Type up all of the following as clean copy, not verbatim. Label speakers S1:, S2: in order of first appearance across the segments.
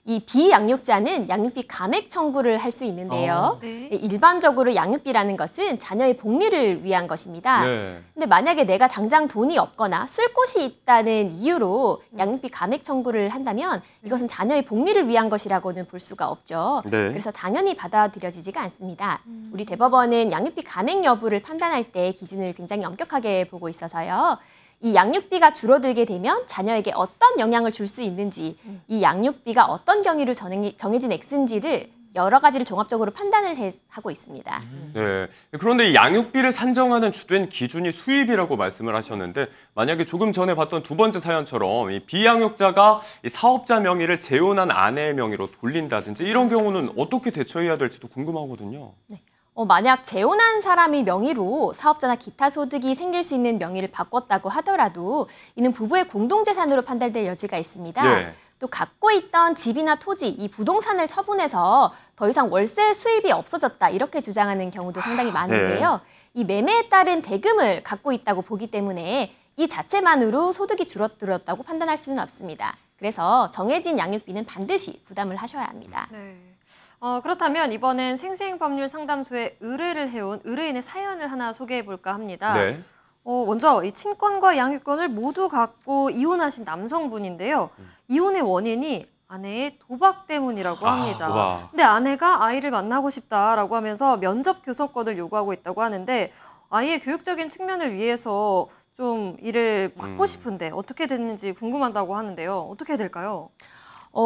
S1: 이 비양육자는 양육비 감액 청구를 할 수 있는데요.
S2: 네.
S1: 일반적으로 양육비라는 것은 자녀의 복리를 위한 것입니다.
S3: 네.
S1: 근데 만약에 내가 당장 돈이 없거나 쓸 곳이 있다는 이유로 양육비 감액 청구를 한다면 이것은 자녀의 복리를 위한 것이라고는 볼 수가 없죠.
S3: 네.
S1: 그래서 당연히 받아들여지지가 않습니다. 우리 대법원은 양육비 감액 여부를 판단할 때 기준을 굉장히 엄격하게 보고 있어서요. 이 양육비가 줄어들게 되면 자녀에게 어떤 영향을 줄 수 있는지, 이 양육비가 어떤 경위로 정해진 액수인지를 여러 가지를 종합적으로 판단을 하고 있습니다.
S3: 네. 그런데 이 양육비를 산정하는 주된 기준이 수입이라고 말씀을 하셨는데 만약에 조금 전에 봤던 두 번째 사연처럼 이 비양육자가 이 사업자 명의를 재혼한 아내의 명의로 돌린다든지 이런 경우는 어떻게 대처해야 될지도 궁금하거든요.
S1: 네. 만약 재혼한 사람의 명의로 사업자나 기타 소득이 생길 수 있는 명의를 바꿨다고 하더라도 이는 부부의 공동재산으로 판단될 여지가 있습니다.
S3: 네.
S1: 또 갖고 있던 집이나 토지, 이 부동산을 처분해서 더 이상 월세 수입이 없어졌다 이렇게 주장하는 경우도 상당히 많은데요. 이 매매에 따른 대금을 갖고 있다고 보기 때문에 이 자체만으로 소득이 줄어들었다고 판단할 수는 없습니다. 그래서 정해진 양육비는 반드시 부담을 하셔야 합니다.
S2: 네. 그렇다면 이번엔 생생법률상담소에 의뢰를 해온 의뢰인의 사연을 하나 소개해 볼까 합니다.
S3: 네.
S2: 먼저 이 친권과 양육권을 모두 갖고 이혼하신 남성분인데요. 이혼의 원인이 아내의 도박 때문이라고 합니다.
S3: 도박.
S2: 근데 아내가 아이를 만나고 싶다라고 하면서 면접 교섭권을 요구하고 있다고 하는데 아이의 교육적인 측면을 위해서 좀 일을 맡고 싶은데 어떻게 됐는지 궁금하다고 하는데요. 어떻게 해야 될까요?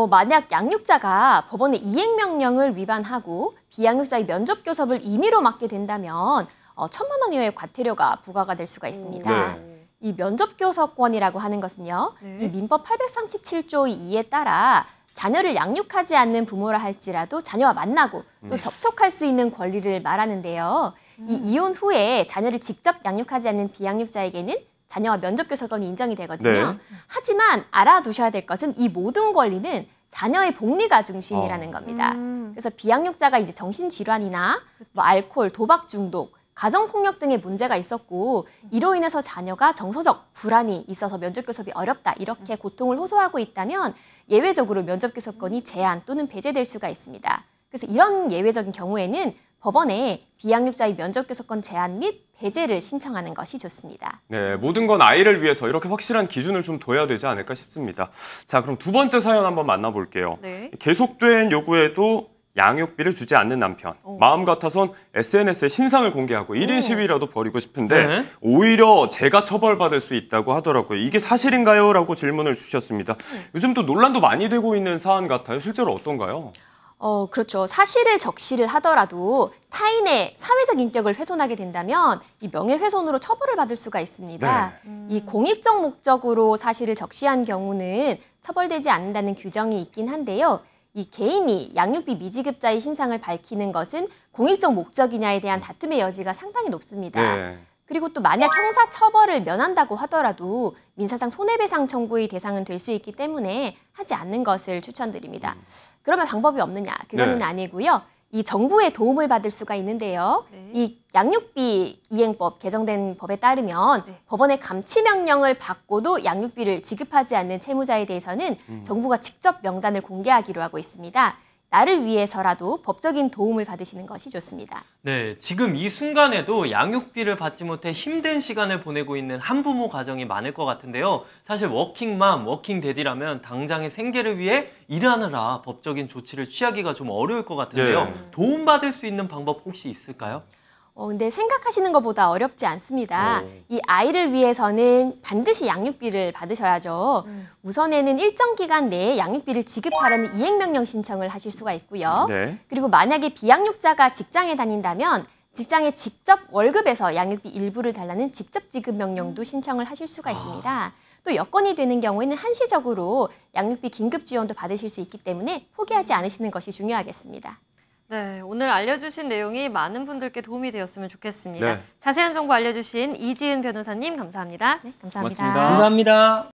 S1: 만약 양육자가 법원의 이행명령을 위반하고 비양육자의 면접 교섭을 임의로 맡게 된다면 1,000만 원 이하의 과태료가 부과가 될 수가 있습니다.
S3: 네.
S1: 이 면접 교섭권이라고 하는 것은요.
S2: 네.
S1: 이 민법 837조 2에 따라 자녀를 양육하지 않는 부모라 할지라도 자녀와 만나고 또 접촉할 수 있는 권리를 말하는데요. 이 이혼 후에 자녀를 직접 양육하지 않는 비양육자에게는 자녀와 면접 교섭권이 인정이 되거든요.
S3: 네.
S1: 하지만 알아두셔야 될 것은 이 모든 권리는 자녀의 복리가 중심이라는 겁니다. 그래서 비양육자가 이제 정신질환이나 뭐 알코올, 도박 중독, 가정폭력 등의 문제가 있었고 이로 인해서 자녀가 정서적 불안이 있어서 면접 교섭이 어렵다 이렇게 고통을 호소하고 있다면 예외적으로 면접 교섭권이 제한 또는 배제될 수가 있습니다. 그래서 이런 예외적인 경우에는 법원에 비양육자의 면접 교섭권 제한 및 배제를 신청하는 것이 좋습니다.
S3: 네, 모든 건 아이를 위해서 이렇게 확실한 기준을 좀 둬야 되지 않을까 싶습니다. 자, 그럼 두 번째 사연 한번 만나볼게요.
S2: 네.
S3: 계속된 요구에도 양육비를 주지 않는 남편. 마음 같아선 SNS에 신상을 공개하고 1인 시위라도 벌이고 싶은데
S4: 네.
S3: 오히려 제가 처벌받을 수 있다고 하더라고요. 이게 사실인가요? 라고 질문을 주셨습니다. 요즘 또 논란도 많이 되고 있는 사안 같아요. 실제로 어떤가요?
S1: 그렇죠. 사실을 적시를 하더라도 타인의 사회적 인격을 훼손하게 된다면 이 명예훼손으로 처벌을 받을 수가 있습니다. 이 공익적 목적으로 사실을 적시한 경우는 처벌되지 않는다는 규정이 있긴 한데요. 이 개인이 양육비 미지급자의 신상을 밝히는 것은 공익적 목적이냐에 대한 다툼의 여지가 상당히 높습니다.
S3: 네.
S1: 그리고 또 만약 형사 처벌을 면한다고 하더라도 민사상 손해배상 청구의 대상은 될 수 있기 때문에 하지 않는 것을 추천드립니다. 그러면 방법이 없느냐? 그거는
S3: 네.
S1: 아니고요. 이 정부의 도움을 받을 수가 있는데요.
S2: 네.
S1: 이 양육비 이행법 개정된 법에 따르면
S2: 네.
S1: 법원의 감치명령을 받고도 양육비를 지급하지 않는 채무자에 대해서는 정부가 직접 명단을 공개하기로 하고 있습니다. 나를 위해서라도 법적인 도움을 받으시는 것이 좋습니다.
S4: 네, 지금 이 순간에도 양육비를 받지 못해 힘든 시간을 보내고 있는 한부모 가정이 많을 것 같은데요. 사실 워킹맘, 워킹데디라면 당장의 생계를 위해 일하느라 법적인 조치를 취하기가 좀 어려울 것 같은데요.
S3: 네.
S4: 도움받을 수 있는 방법 혹시 있을까요?
S1: 근데 생각하시는 것보다 어렵지 않습니다. 이 아이를 위해서는 반드시 양육비를 받으셔야죠. 우선에는 일정 기간 내에 양육비를 지급하라는 이행명령 신청을 하실 수가 있고요.
S3: 네.
S1: 그리고 만약에 비양육자가 직장에 다닌다면 직장에 직접 월급에서 양육비 일부를 달라는 직접 지급 명령도 신청을 하실 수가 있습니다. 또 여건이 되는 경우에는 한시적으로 양육비 긴급 지원도 받으실 수 있기 때문에 포기하지 않으시는 것이 중요하겠습니다.
S2: 네, 오늘 알려주신 내용이 많은 분들께 도움이 되었으면 좋겠습니다.
S3: 네.
S2: 자세한 정보 알려주신 이지은 변호사님 감사합니다.
S1: 네, 감사합니다.
S3: 고맙습니다.
S4: 감사합니다.